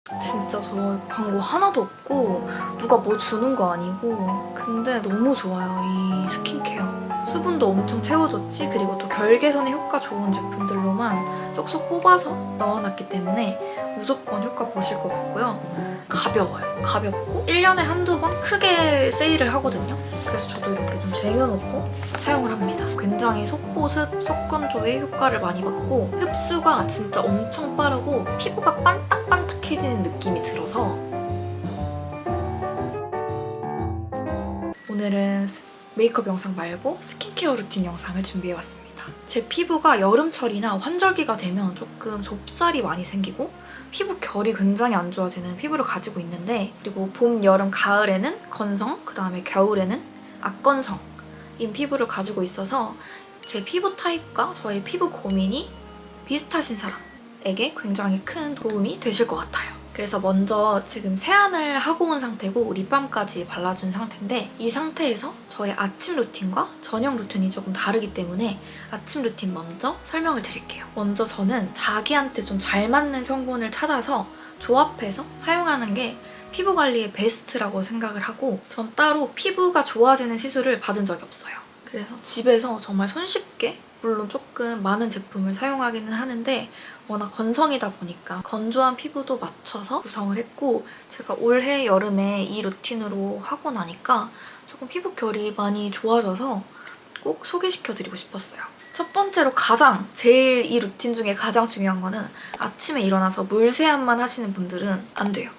진짜 저 광고 하나도 없고 누가 뭐 주는 거 아니고 근데 너무 좋아요, 이 스킨케어. 수분도 엄청 채워줬지. 그리고 또 결개선에 효과 좋은 제품들로만 쏙쏙 뽑아서 넣어놨기 때문에 무조건 효과 보실 것 같고요. 가벼워요. 가볍고 1년에 한두 번 크게 세일을 하거든요. 그래서 저도 이렇게 좀 쟁여놓고 사용을 합니다. 굉장히 속보습, 속건조의 효과를 많이 받고 흡수가 진짜 엄청 빠르고 피부가 반딱반딱해지는 느낌이 들어서 오늘은 메이크업 영상 말고 스킨케어 루틴 영상을 준비해왔습니다. 제 피부가 여름철이나 환절기가 되면 조금 좁쌀이 많이 생기고 피부 결이 굉장히 안 좋아지는 피부를 가지고 있는데, 그리고 봄, 여름, 가을에는 건성, 그 다음에 겨울에는 악건성인 피부를 가지고 있어서 제 피부 타입과 저의 피부 고민이 비슷하신 사람에게 굉장히 큰 도움이 되실 것 같아요. 그래서 먼저 지금 세안을 하고 온 상태고 립밤까지 발라준 상태인데, 이 상태에서 저의 아침 루틴과 저녁 루틴이 조금 다르기 때문에 아침 루틴 먼저 설명을 드릴게요. 먼저 저는 자기한테 좀 잘 맞는 성분을 찾아서 조합해서 사용하는 게 피부 관리의 베스트라고 생각을 하고, 전 따로 피부가 좋아지는 시술을 받은 적이 없어요. 그래서 집에서 정말 손쉽게, 물론 조금 많은 제품을 사용하기는 하는데 워낙 건성이다 보니까 건조한 피부도 맞춰서 구성을 했고, 제가 올해 여름에 이 루틴으로 하고 나니까 조금 피부 결이 많이 좋아져서 꼭 소개시켜드리고 싶었어요. 첫 번째로 제일 이 루틴 중에 가장 중요한 거는 아침에 일어나서 물 세안만 하시는 분들은 안 돼요.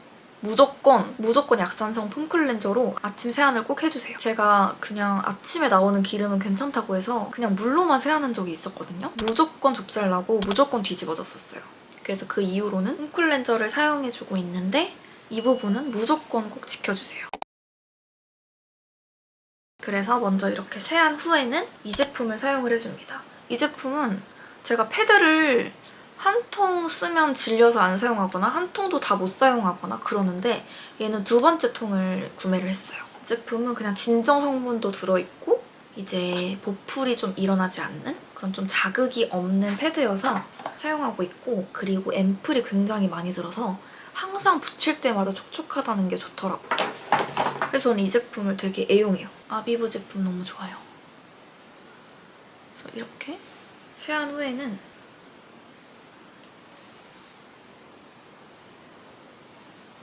무조건 약산성 폼 클렌저로 아침 세안을 꼭 해주세요. 제가 그냥 아침에 나오는 기름은 괜찮다고 해서 그냥 물로만 세안한 적이 있었거든요. 무조건 좁쌀나고 무조건 뒤집어졌었어요. 그래서 그 이후로는 폼 클렌저를 사용해주고 있는데 이 부분은 무조건 꼭 지켜주세요. 그래서 먼저 이렇게 세안 후에는 이 제품을 사용을 해줍니다. 이 제품은 제가 패드를 한 통 쓰면 질려서 안 사용하거나 한 통도 다 못 사용하거나 그러는데, 얘는 두 번째 통을 구매를 했어요. 이 제품은 그냥 진정 성분도 들어있고 이제 보풀이 좀 일어나지 않는 그런 좀 자극이 없는 패드여서 사용하고 있고, 그리고 앰플이 굉장히 많이 들어서 항상 붙일 때마다 촉촉하다는 게 좋더라고요. 그래서 저는 이 제품을 되게 애용해요. 아비브 제품 너무 좋아요. 그래서 이렇게 세안 후에는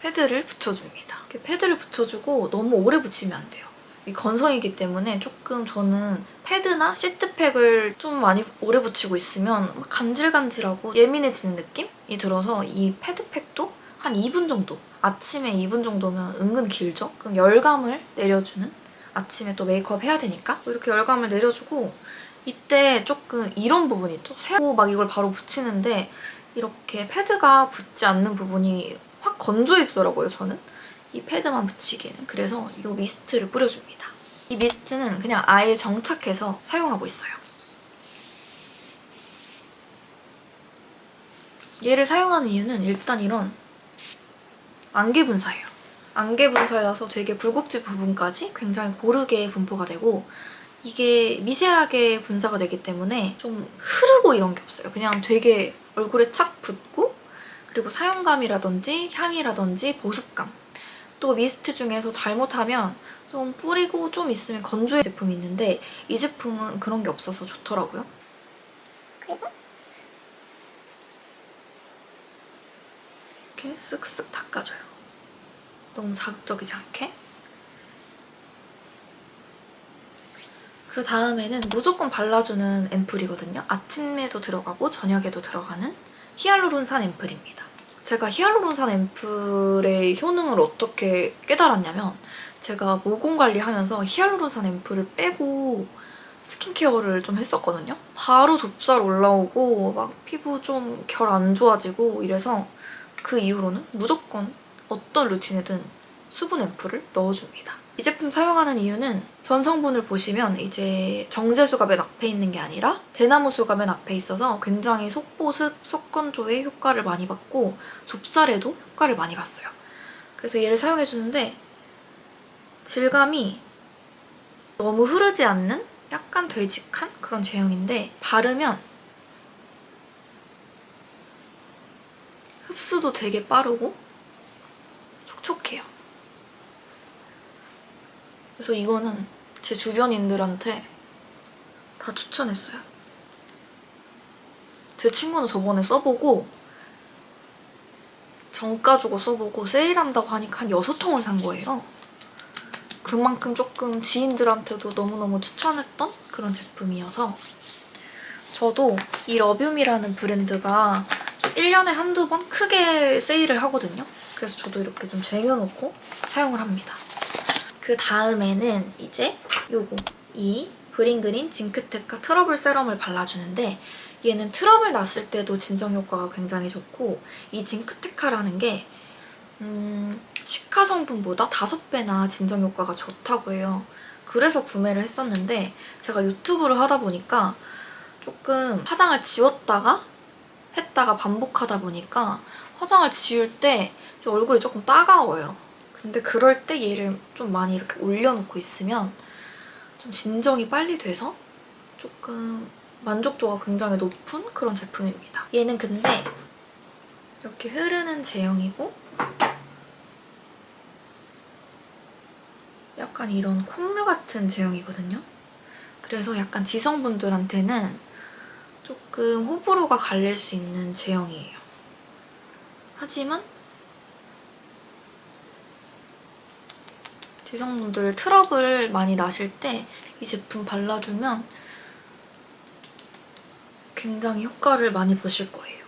패드를 붙여줍니다. 이렇게 패드를 붙여주고 너무 오래 붙이면 안 돼요. 이 건성이기 때문에 조금 저는 패드나 시트팩을 좀 많이 오래 붙이고 있으면 막 간질간질하고 예민해지는 느낌이 들어서 이 패드팩도 한 2분 정도, 아침에 2분 정도면 은근 길죠? 그럼 열감을 내려주는, 아침에 또 메이크업 해야 되니까 이렇게 열감을 내려주고, 이때 조금 이런 부분 있죠? 세고 막 이걸 바로 붙이는데 이렇게 패드가 붙지 않는 부분이 확 건조해지더라고요, 저는. 이 패드만 붙이기에는. 그래서 이 미스트를 뿌려줍니다. 이 미스트는 그냥 아예 정착해서 사용하고 있어요. 얘를 사용하는 이유는 일단 이런 안개 분사예요. 안개 분사여서 되게 굴곡지 부분까지 굉장히 고르게 분포가 되고, 이게 미세하게 분사가 되기 때문에 좀 흐르고 이런 게 없어요. 그냥 되게 얼굴에 착 붙고, 그리고 사용감이라든지 향이라든지 보습감, 또 미스트 중에서 잘못하면 좀 뿌리고 좀 있으면 건조해 제품이 있는데 이 제품은 그런 게 없어서 좋더라고요. 그리고 이렇게 쓱쓱 닦아줘요. 너무 자극적이지 않게. 그 다음에는 무조건 발라주는 앰플이거든요. 아침에도 들어가고 저녁에도 들어가는 히알루론산 앰플입니다. 제가 히알루론산 앰플의 효능을 어떻게 깨달았냐면, 제가 모공 관리하면서 히알루론산 앰플을 빼고 스킨케어를 좀 했었거든요. 바로 좁쌀 올라오고 막 피부 좀 결 안 좋아지고 이래서 그 이후로는 무조건 어떤 루틴에든 수분 앰플을 넣어줍니다. 이 제품 사용하는 이유는 전성분을 보시면 이제 정제수가 맨 앞에 있는 게 아니라 대나무수가 맨 앞에 있어서 굉장히 속보습, 속건조에 효과를 많이 받고 좁쌀에도 효과를 많이 봤어요. 그래서 얘를 사용해주는데 질감이 너무 흐르지 않는 약간 되직한 그런 제형인데, 바르면 흡수도 되게 빠르고 촉촉해요. 그래서 이거는 제 주변인들한테 다 추천했어요. 제 친구는 저번에 써보고 정가 주고 써보고 세일한다고 하니까 한 6통을 산 거예요. 그만큼 조금 지인들한테도 너무너무 추천했던 그런 제품이어서 저도 이 러뷸이라는 브랜드가 좀 1년에 한두 번 크게 세일을 하거든요. 그래서 저도 이렇게 좀 쟁여놓고 사용을 합니다. 그 다음에는 이제 요거 이 브링그린 징크테카 트러블 세럼을 발라주는데 얘는 트러블 났을 때도 진정 효과가 굉장히 좋고 이 징크테카라는 게 시카 성분보다 5배나 진정 효과가 좋다고 해요. 그래서 구매를 했었는데 제가 유튜브를 하다 보니까 조금 화장을 지웠다가 했다가 반복하다 보니까 화장을 지울 때 제 얼굴이 조금 따가워요. 근데 그럴 때 얘를 좀 많이 이렇게 올려놓고 있으면 좀 진정이 빨리 돼서 조금 만족도가 굉장히 높은 그런 제품입니다. 얘는 근데 이렇게 흐르는 제형이고 약간 이런 콧물 같은 제형이거든요. 그래서 약간 지성분들한테는 조금 호불호가 갈릴 수 있는 제형이에요. 하지만 지성분들 트러블 많이 나실 때 이 제품 발라주면 굉장히 효과를 많이 보실 거예요.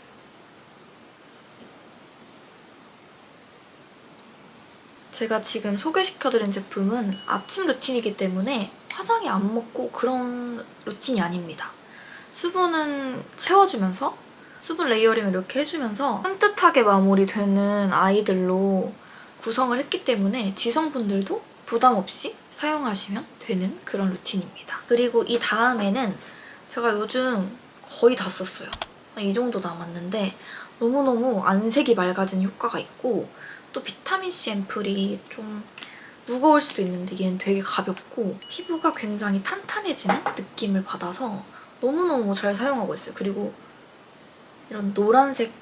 제가 지금 소개시켜드린 제품은 아침 루틴이기 때문에 화장이 안 먹고 그런 루틴이 아닙니다. 수분은 채워주면서 수분 레이어링을 이렇게 해주면서 산뜻하게 마무리되는 아이들로 구성을 했기 때문에 지성분들도 부담 없이 사용하시면 되는 그런 루틴입니다. 그리고 이 다음에는 제가 요즘 거의 다 썼어요. 이 정도 남았는데 너무너무 안색이 맑아진 효과가 있고 또 비타민C 앰플이 좀 무거울 수도 있는데 얘는 되게 가볍고 피부가 굉장히 탄탄해지는 느낌을 받아서 너무너무 잘 사용하고 있어요. 그리고 이런 노란색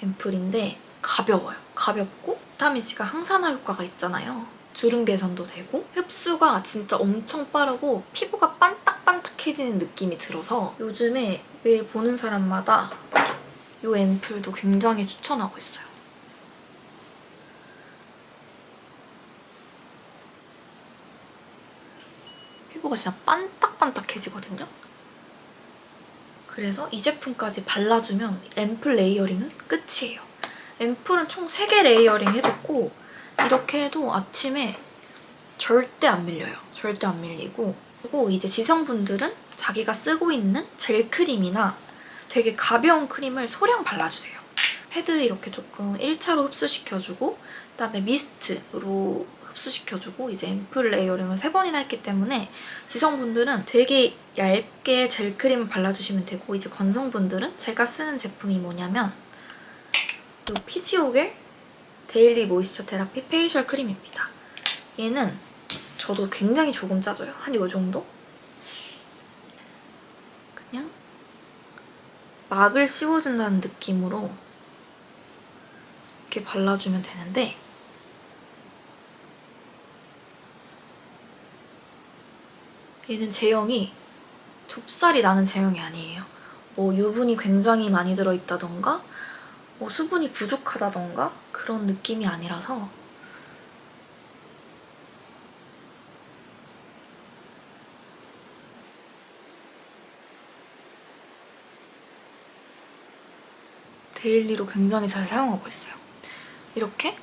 앰플인데 가벼워요. 가볍고 비타민C가 항산화 효과가 있잖아요. 주름 개선도 되고 흡수가 진짜 엄청 빠르고 피부가 반딱반딱해지는 느낌이 들어서 요즘에 매일 보는 사람마다 이 앰플도 굉장히 추천하고 있어요. 피부가 진짜 반딱반딱해지거든요. 그래서 이 제품까지 발라주면 앰플 레이어링은 끝이에요. 앰플은 총 3개 레이어링 해줬고 이렇게 해도 아침에 절대 안 밀려요. 절대 안 밀리고 그리고 이제 지성분들은 자기가 쓰고 있는 젤 크림이나 되게 가벼운 크림을 소량 발라주세요. 패드 이렇게 조금 1차로 흡수시켜주고 그다음에 미스트로 흡수시켜주고 이제 앰플 레이어링을 3번이나 했기 때문에 지성분들은 되게 얇게 젤 크림을 발라주시면 되고 이제 건성분들은 제가 쓰는 제품이 뭐냐면 이 피지오겔 데일리 모이스처 테라피 페이셜 크림입니다. 얘는 저도 굉장히 조금 짜줘요. 한 요 정도? 그냥 막을 씌워준다는 느낌으로 이렇게 발라주면 되는데 얘는 제형이 좁쌀이 나는 제형이 아니에요. 뭐 유분이 굉장히 많이 들어있다던가 뭐 수분이 부족하다던가 그런 느낌이 아니라서 데일리로 굉장히 잘 사용하고 있어요. 이렇게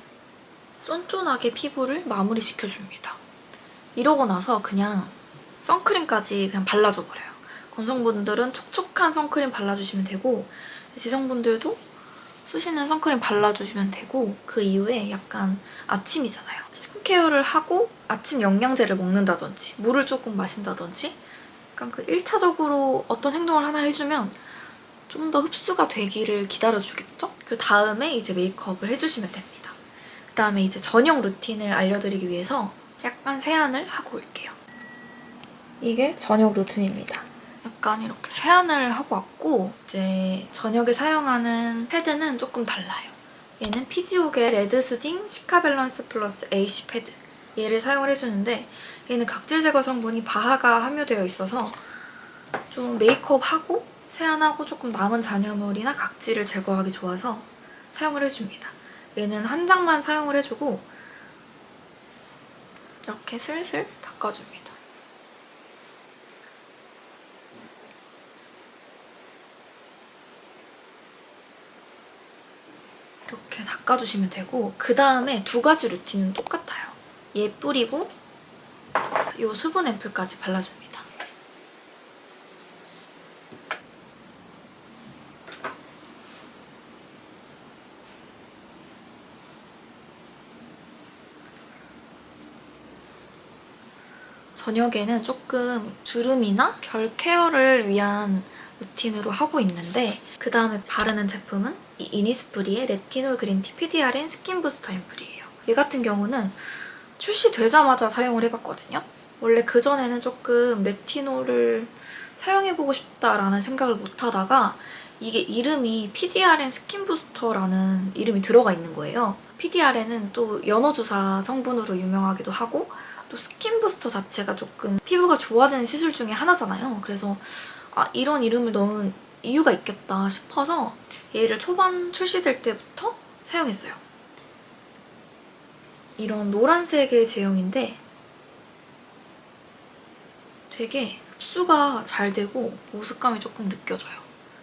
쫀쫀하게 피부를 마무리시켜줍니다. 이러고 나서 그냥 선크림까지 그냥 발라줘 버려요. 건성분들은 촉촉한 선크림 발라주시면 되고 지성분들도 쓰시는 선크림 발라주시면 되고 그 이후에 약간 아침이잖아요. 스킨케어를 하고 아침 영양제를 먹는다든지 물을 조금 마신다든지 약간 그 1차적으로 어떤 행동을 하나 해주면 좀 더 흡수가 되기를 기다려주겠죠? 그 다음에 이제 메이크업을 해주시면 됩니다. 그 다음에 이제 저녁 루틴을 알려드리기 위해서 약간 세안을 하고 올게요. 이게 저녁 루틴입니다. 약간 이렇게 세안을 하고 왔고 이제 저녁에 사용하는 패드는 조금 달라요. 얘는 피지오겔 레드 수딩 시카 밸런스 플러스 AC 패드, 얘를 사용을 해주는데 얘는 각질 제거 성분이 바하가 함유되어 있어서 좀 메이크업하고 세안하고 조금 남은 잔여물이나 각질을 제거하기 좋아서 사용을 해줍니다. 얘는 한 장만 사용을 해주고 이렇게 슬슬 닦아줍니다. 이렇게 닦아주시면 되고, 그 다음에 두 가지 루틴은 똑같아요. 얘 뿌리고 이 수분 앰플까지 발라줍니다. 저녁에는 조금 주름이나 결 케어를 위한 루틴으로 하고 있는데, 그 다음에 바르는 제품은 이 이니스프리의 레티놀 그린티 PDRN 스킨 부스터 앰플이에요. 얘 같은 경우는 출시되자마자 사용을 해봤거든요. 원래 그전에는 조금 레티놀을 사용해보고 싶다라는 생각을 못하다가 이게 이름이 PDRN 스킨 부스터라는 이름이 들어가 있는 거예요. PDRN은 또 연어주사 성분으로 유명하기도 하고, 또 스킨 부스터 자체가 조금 피부가 좋아지는 시술 중에 하나잖아요. 그래서 이런 이름을 넣은 이유가 있겠다 싶어서 얘를 초반 출시될 때부터 사용했어요. 이런 노란색의 제형인데 되게 흡수가 잘 되고 보습감이 조금 느껴져요.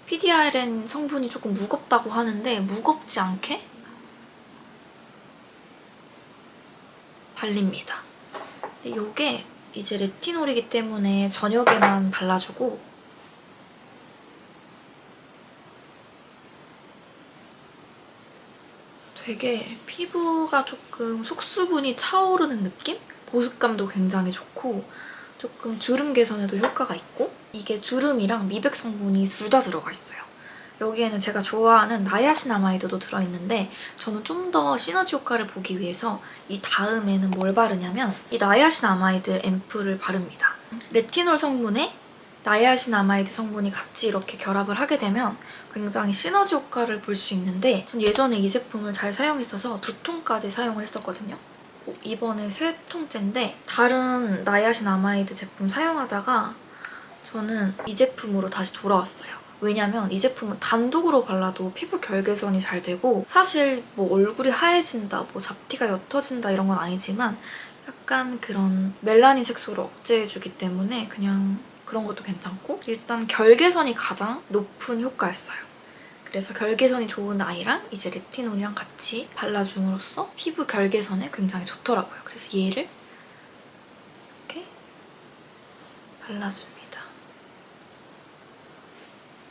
PDRN 성분이 조금 무겁다고 하는데 무겁지 않게 발립니다. 근데 이게 이제 레티놀이기 때문에 저녁에만 발라주고, 되게 피부가 조금 속수분이 차오르는 느낌? 보습감도 굉장히 좋고 조금 주름 개선에도 효과가 있고, 이게 주름이랑 미백 성분이 둘 다 들어가 있어요. 여기에는 제가 좋아하는 나야신아마이드도 들어있는데 저는 좀 더 시너지 효과를 보기 위해서 이 다음에는 뭘 바르냐면 이 나야신아마이드 앰플을 바릅니다. 레티놀 성분에 나야신아마이드 성분이 같이 이렇게 결합을 하게 되면 굉장히 시너지 효과를 볼 수 있는데, 전 예전에 이 제품을 잘 사용했어서 2통까지 사용을 했었거든요. 이번에 3통째인데 다른 나야신아마이드 제품 사용하다가 저는 이 제품으로 다시 돌아왔어요. 왜냐면 이 제품은 단독으로 발라도 피부 결 개선이 잘 되고, 사실 뭐 얼굴이 하얘진다, 뭐 잡티가 옅어진다 이런 건 아니지만 약간 그런 멜라닌 색소를 억제해주기 때문에 그냥 그런 것도 괜찮고, 일단 결 개선이 가장 높은 효과였어요. 그래서 결 개선이 좋은 아이랑 이제 레티놀이랑 같이 발라줌으로써 피부 결 개선에 굉장히 좋더라고요. 그래서 얘를 이렇게 발라줍니다.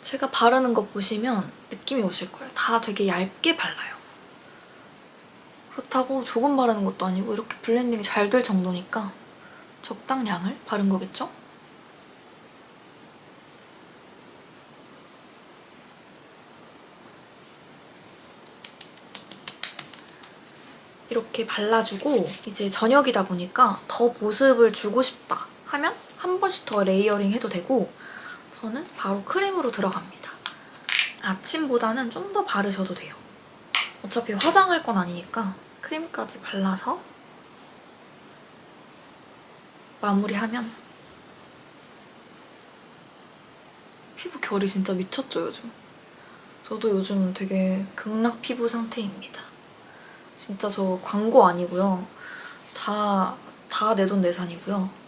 제가 바르는 거 보시면 느낌이 오실 거예요. 다 되게 얇게 발라요. 그렇다고 조금 바르는 것도 아니고 이렇게 블렌딩이 잘 될 정도니까 적당량을 바른 거겠죠? 이렇게 발라주고, 이제 저녁이다 보니까 더 보습을 주고 싶다 하면 한 번씩 더 레이어링 해도 되고, 저는 바로 크림으로 들어갑니다. 아침보다는 좀 더 바르셔도 돼요. 어차피 화장할 건 아니니까 크림까지 발라서 마무리하면 피부 결이 진짜 미쳤죠, 요즘. 저도 요즘 되게 극락 피부 상태입니다. 진짜 저 광고 아니고요. 다 내돈내산이고요.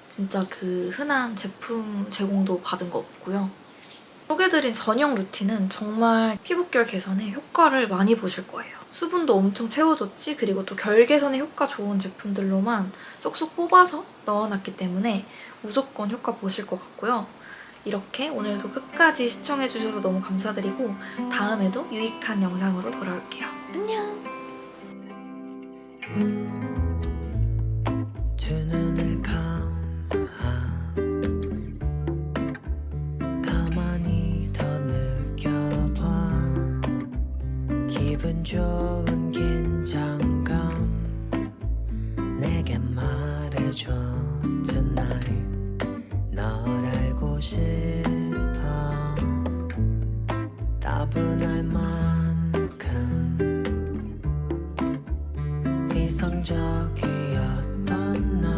진짜 그 흔한 제품 제공도 받은 거 없고요. 소개드린 저녁 루틴은 정말 피부결 개선에 효과를 많이 보실 거예요. 수분도 엄청 채워줬지, 그리고 또 결 개선에 효과 좋은 제품들로만 쏙쏙 뽑아서 넣어놨기 때문에 무조건 효과 보실 것 같고요. 이렇게 오늘도 끝까지 시청해주셔서 너무 감사드리고 다음에도 유익한 영상으로 돌아올게요. 안녕! 두 눈을 가만히 더 느껴봐. 기분 좋은 긴장감 내게 말해줘 tonight. 널 알고 싶어. 따분할 만큼 이성적이었던 나